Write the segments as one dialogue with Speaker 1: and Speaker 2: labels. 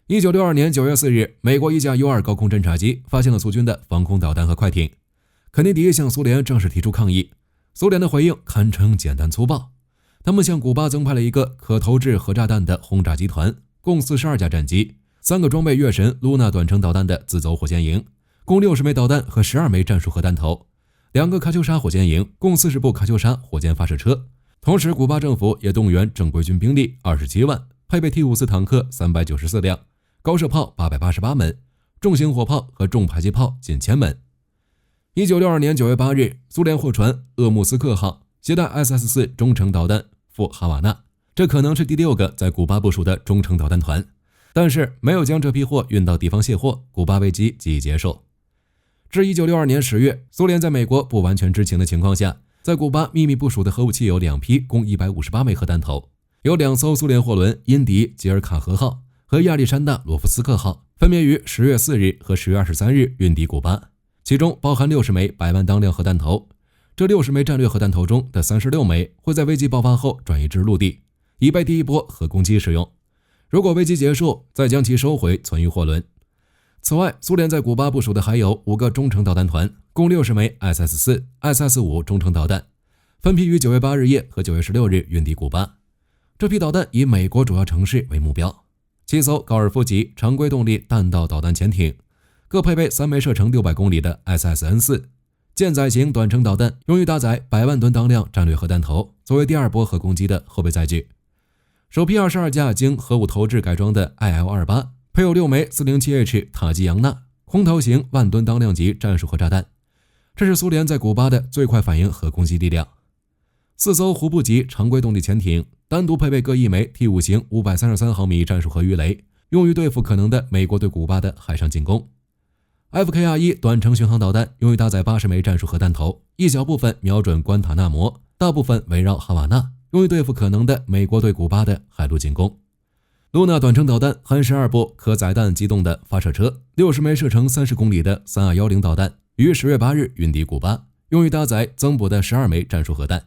Speaker 1: 1962年9月4日，美国一架 U-2 高空侦察机发现了苏军的防空导弹和快艇。肯尼迪向苏联正式提出抗议，苏联的回应堪称简单粗暴。他们向古巴增派了一个可投掷核炸弹的轰炸集团，共42架战机，3个装备月神露娜短程导弹的自走火箭营，共60枚导弹和12枚战术核弹头，2个卡秋莎火箭营，共40部卡秋莎火箭发射车。同时，古巴政府也动员正规军兵力27万，配备 T-54 坦克394辆，高射炮888门，重型火炮和重迫击炮近1000门。1962年9月8日，苏联货船鄂木斯克号携带 SS-4 中程导弹赴哈瓦那，这可能是第6个在古巴部署的中程导弹团，但是没有将这批货运到地方卸货，古巴危机即已结束。至1962年10月，苏联在美国不完全知情的情况下，在古巴秘密部署的核武器有2批，共158枚核弹头，有2艘苏联货轮因迪吉尔卡河号和亚历山大罗夫斯克号分别于10月4日和10月23日运抵古巴，其中包含60枚100万当量核弹头。这60枚战略核弹头中的36枚会在危机爆发后转移至陆地，以备第一波核攻击使用。如果危机结束，再将其收回存于货轮。此外，苏联在古巴部署的还有5个中程导弹团，共60枚 SS-4、SS-5 中程导弹，分批于9月8日夜和9月16日运抵古巴。这批导弹以美国主要城市为目标。7艘高尔夫级常规动力弹道导弹潜艇，各配备3枚射程600公里的 SSN-4 舰载型短程导弹，用于搭载100万吨当量战略核弹头，作为第2波核攻击的后备载具。首批22架经核武投掷改装的 IL-28，配有6枚 407H 塔吉扬纳空投型万吨当量级战术核炸弹，这是苏联在古巴的最快反应核攻击力量。4艘胡布级常规动力潜艇，单独配备各1枚 T-5 型533毫米战术核鱼雷，用于对付可能的美国对古巴的海上进攻。FKR-1 短程巡航导弹用于搭载80枚战术核弹头，一小部分瞄准关塔那摩，大部分围绕哈瓦那，用于对付可能的美国对古巴的海陆进攻。露娜短程导弹含12部可载弹机动的发射车，60枚射程30公里的3210导弹，于10月8日运抵古巴，用于搭载增补的12枚战术核弹。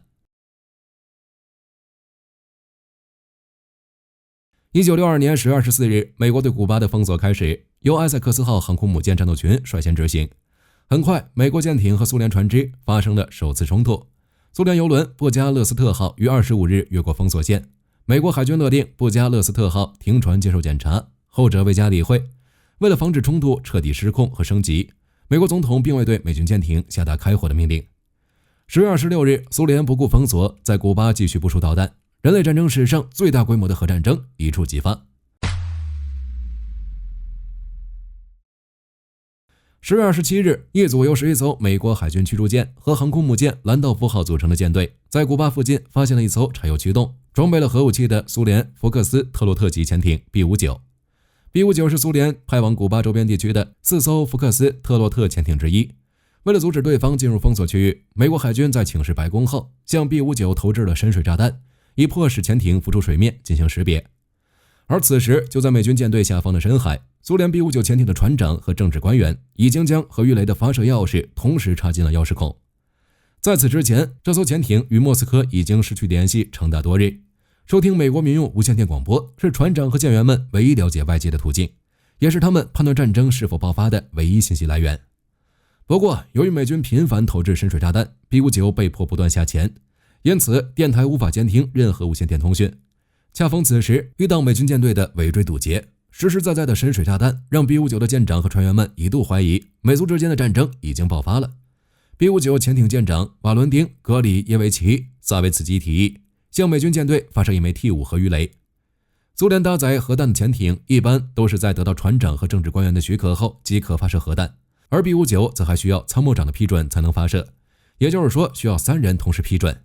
Speaker 1: 1962年10月24日，美国对古巴的封锁开始，由埃塞克斯号航空母舰战斗群率先执行。很快，美国舰艇和苏联船只发生了首次冲突。苏联油轮布加勒斯特号于25日越过封锁线，美国海军勒令布加勒斯特号停船接受检查，后者未加理会。为了防止冲突彻底失控和升级，美国总统并未对美军舰艇下达开火的命令。10月26日，苏联不顾封锁，在古巴继续部署导弹，人类战争史上最大规模的核战争一触即发。10月27日，一组由11艘美国海军驱逐舰和航空母舰兰道夫号组成的舰队，在古巴附近发现了一艘柴油驱动、装备了核武器的苏联福克斯特洛特级潜艇 B-59。B-59 是苏联派往古巴周边地区的4艘福克斯特洛特潜艇之一。为了阻止对方进入封锁区域，美国海军在请示白宫后，向 B-59 投掷了深水炸弹，以迫使潜艇浮出水面进行识别。而此时，就在美军舰队下方的深海，苏联 B-59 潜艇的船长和政治官员已经将核鱼雷的发射钥匙同时插进了钥匙孔。在此之前，这艘潜艇与莫斯科已经失去联系长达多日，收听美国民用无线电广播是船长和舰员们唯一了解外界的途径，也是他们判断战争是否爆发的唯一信息来源。不过，由于美军频繁投掷深水炸弹， B-59 被迫不断下潜，因此电台无法监听任何无线电通讯。恰逢此时遇到美军舰队的围追堵截，实实在在的深水炸弹让 B-59 的舰长和船员们一度怀疑美苏之间的战争已经爆发了。B-59 潜艇舰长瓦伦丁·格里耶维奇·萨维茨基提议向美军舰队发射1枚 T-5 核鱼雷。苏联搭载核弹的潜艇一般都是在得到船长和政治官员的许可后即可发射核弹，而 B-59 则还需要参谋长的批准才能发射，也就是说需要3人同时批准。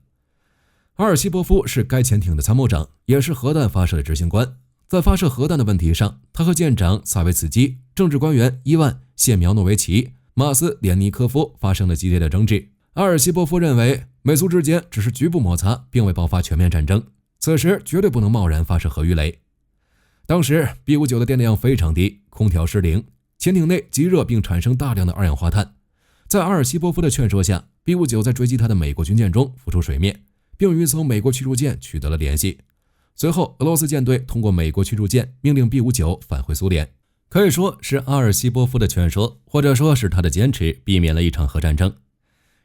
Speaker 1: 阿尔西波夫是该潜艇的参谋长，也是核弹发射的执行官。在发射核弹的问题上，他和舰长萨维茨基、政治官员伊万·谢苗诺维奇、马斯连尼科夫发生了激烈的争执。阿尔西波夫认为美苏之间只是局部摩擦，并未爆发全面战争，此时绝对不能贸然发射核鱼雷。当时 B-59 的电量非常低，空调失灵，潜艇内极热并产生大量的二氧化碳。在阿尔西波夫的劝说下， B-59 在追击他的美国军舰中浮出水面，并与一艘美国驱逐舰取得了联系。随后，俄罗斯舰队通过美国驱逐舰命令 B-59返回苏联。可以说是阿尔西波夫的劝说，或者说是他的坚持，避免了一场核战争。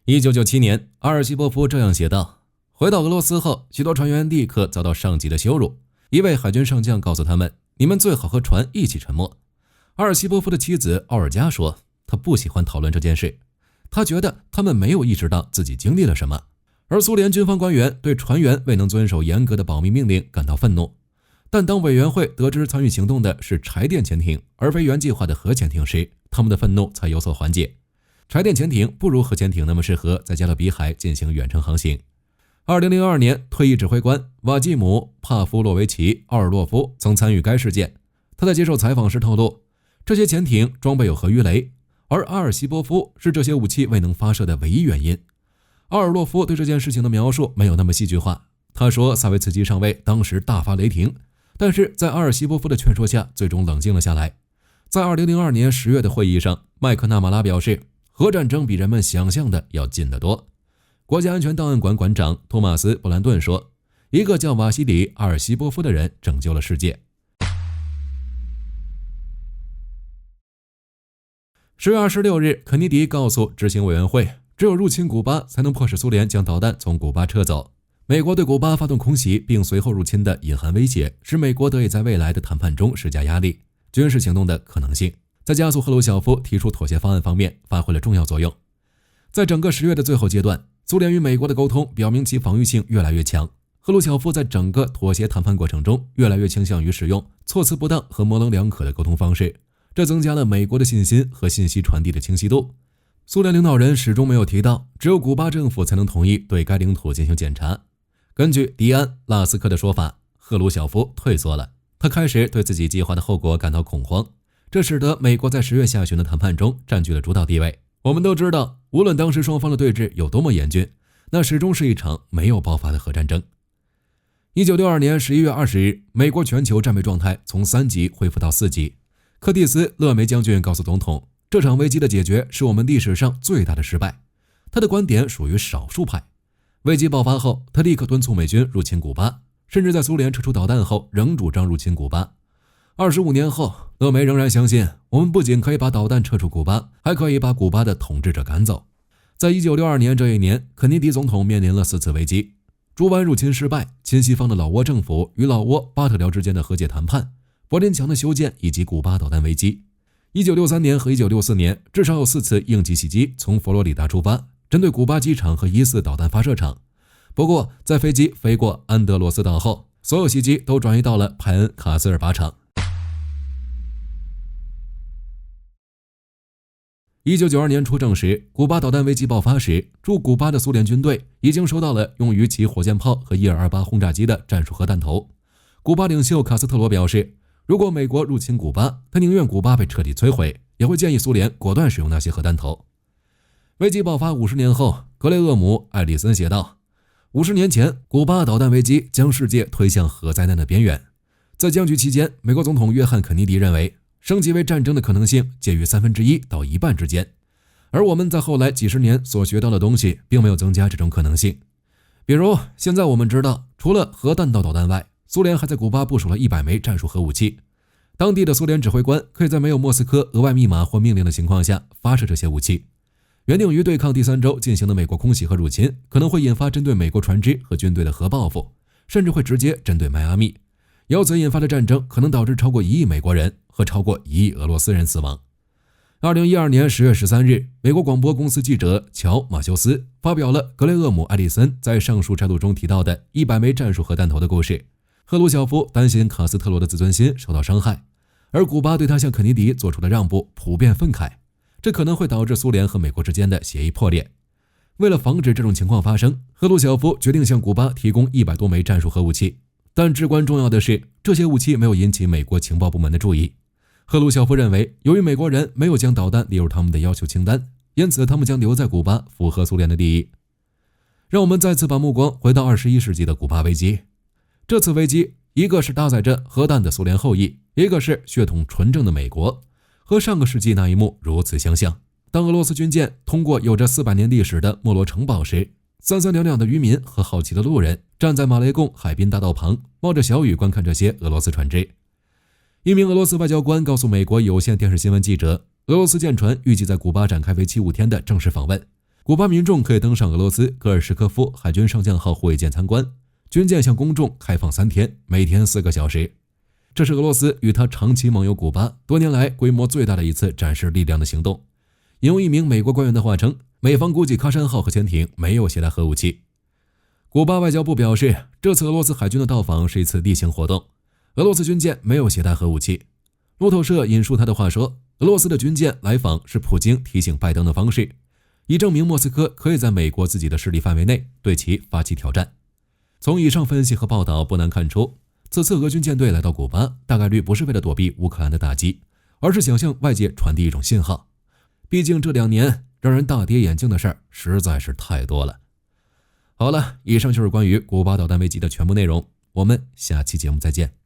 Speaker 1: 1997年，阿尔西波夫这样写道：回到俄罗斯后，许多船员立刻遭到上级的羞辱。一位海军上将告诉他们，你们最好和船一起沉没。阿尔西波夫的妻子奥尔加说，他不喜欢讨论这件事，他觉得他们没有意识到自己经历了什么。而苏联军方官员对船员未能遵守严格的保密命令感到愤怒。但当委员会得知参与行动的是柴电潜艇而非原计划的核潜艇时，他们的愤怒才有所缓解。柴电潜艇不如核潜艇那么适合在加勒比海进行远程航行。2002年，退役指挥官瓦季姆·帕夫洛维奇·奥尔洛夫曾参与该事件。他在接受采访时透露，这些潜艇装备有核鱼雷，而阿尔西波夫是这些武器未能发射的唯一原因。奥尔洛夫对这件事情的描述没有那么戏剧化，他说萨维茨基上尉当时大发雷霆，但是在阿尔西波夫的劝说下最终冷静了下来。在2002年10月的会议上，麦克纳马拉表示，核战争比人们想象的要近得多。国家安全档案馆馆长托马斯·布兰顿说，一个叫瓦西里·阿尔西波夫的人拯救了世界。10月26日，肯尼迪告诉执行委员会，只有入侵古巴才能迫使苏联将导弹从古巴撤走。美国对古巴发动空袭并随后入侵的隐含威胁，使美国得以在未来的谈判中施加压力。军事行动的可能性在加速赫鲁晓夫提出妥协方案方面发挥了重要作用。在整个10月的最后阶段，苏联与美国的沟通表明其防御性越来越强。赫鲁晓夫在整个妥协谈判过程中越来越倾向于使用措辞不当和模棱两可的沟通方式，这增加了美国的信心和信息传递的清晰度。苏联领导人始终没有提到，只有古巴政府才能同意对该领土进行检查。根据迪安·拉斯科的说法，赫鲁晓夫退缩了，他开始对自己计划的后果感到恐慌，这使得美国在10月下旬的谈判中占据了主导地位。我们都知道，无论当时双方的对峙有多么严峻，那始终是一场没有爆发的核战争。1962年11月20日，美国全球战备状态从3级恢复到4级。柯蒂斯·勒梅将军告诉总统，这场危机的解决是我们历史上最大的失败。他的观点属于少数派。危机爆发后，他立刻敦促美军入侵古巴，甚至在苏联撤出导弹后仍主张入侵古巴。25年后，勒梅仍然相信，我们不仅可以把导弹撤出古巴，还可以把古巴的统治者赶走。在1962年这一年，肯尼迪总统面临了4次危机：猪湾入侵失败、亲西方的老挝政府与老挝、巴特辽之间的和解谈判、柏林墙的修建以及古巴导弹危机。1963年和1964年，至少有4次应急袭击从佛罗里达出发，针对古巴机场和疑似导弹发射场。不过，在飞机飞过安德罗斯岛后，所有袭击都转移到了派恩卡斯尔靶场。1992年初证实，古巴导弹危机爆发时，驻古巴的苏联军队已经收到了用于其火箭炮和伊尔28轰炸机的战术核弹头。古巴领袖卡斯特罗表示，如果美国入侵古巴，他宁愿古巴被彻底摧毁，也会建议苏联果断使用那些核弹头。危机爆发50年后，格雷厄姆·艾利森写道，50年前，古巴导弹危机将世界推向核灾难的边缘。在僵局期间，美国总统约翰·肯尼迪认为，升级为战争的可能性介于1/3到1半之间，而我们在后来几十年所学到的东西并没有增加这种可能性。比如，现在我们知道，除了核弹道导弹外，苏联还在古巴部署了100枚战术核武器。当地的苏联指挥官可以在没有莫斯科额外密码或命令的情况下发射这些武器。原定于对抗第三州进行的美国空袭和入侵，可能会引发针对美国船只和军队的核报复，甚至会直接针对迈阿密。由此引发的战争可能导致超过1亿美国人和超过1亿俄罗斯人死亡。2012年10月13日，美国广播公司记者乔·马修斯发表了格雷厄姆·艾利森在上述摘录中提到的100枚战术核弹头的故事。赫鲁晓夫担心卡斯特罗的自尊心受到伤害，而古巴对他向肯尼迪做出的让步普遍愤慨，这可能会导致苏联和美国之间的协议破裂。为了防止这种情况发生，赫鲁晓夫决定向古巴提供100多枚战术核武器，但至关重要的是，这些武器没有引起美国情报部门的注意。赫鲁晓夫认为，由于美国人没有将导弹列入他们的要求清单，因此他们将留在古巴，符合苏联的利益。让我们再次把目光回到21世纪的古巴危机。这次危机，一个是搭载着核弹的苏联后裔，一个是血统纯正的美国，和上个世纪那一幕如此相像。当俄罗斯军舰通过有着400年历史的莫罗城堡时，三三两两的渔民和好奇的路人站在马雷贡海滨大道旁，冒着小雨观看这些俄罗斯船只。一名俄罗斯外交官告诉美国有线电视新闻记者，俄罗斯舰船预计在古巴展开为期5天的正式访问，古巴民众可以登上俄罗斯戈尔什科夫海军上将号护卫舰参观，军舰向公众开放3天，每天4个小时。这是俄罗斯与他长期盟友古巴多年来规模最大的一次展示力量的行动。引用一名美国官员的话称，美方估计喀山号核潜艇没有携带核武器。古巴外交部表示，这次俄罗斯海军的到访是一次例行活动，俄罗斯军舰没有携带核武器。路透社引述他的话说，俄罗斯的军舰来访是普京提醒拜登的方式，以证明莫斯科可以在美国自己的势力范围内对其发起挑战。从以上分析和报道不难看出，此次俄军舰队来到古巴大概率不是为了躲避乌克兰的打击，而是想向外界传递一种信号。毕竟这2年让人大跌眼镜的事儿实在是太多了。好了，以上就是关于古巴导弹危机的全部内容，我们下期节目再见。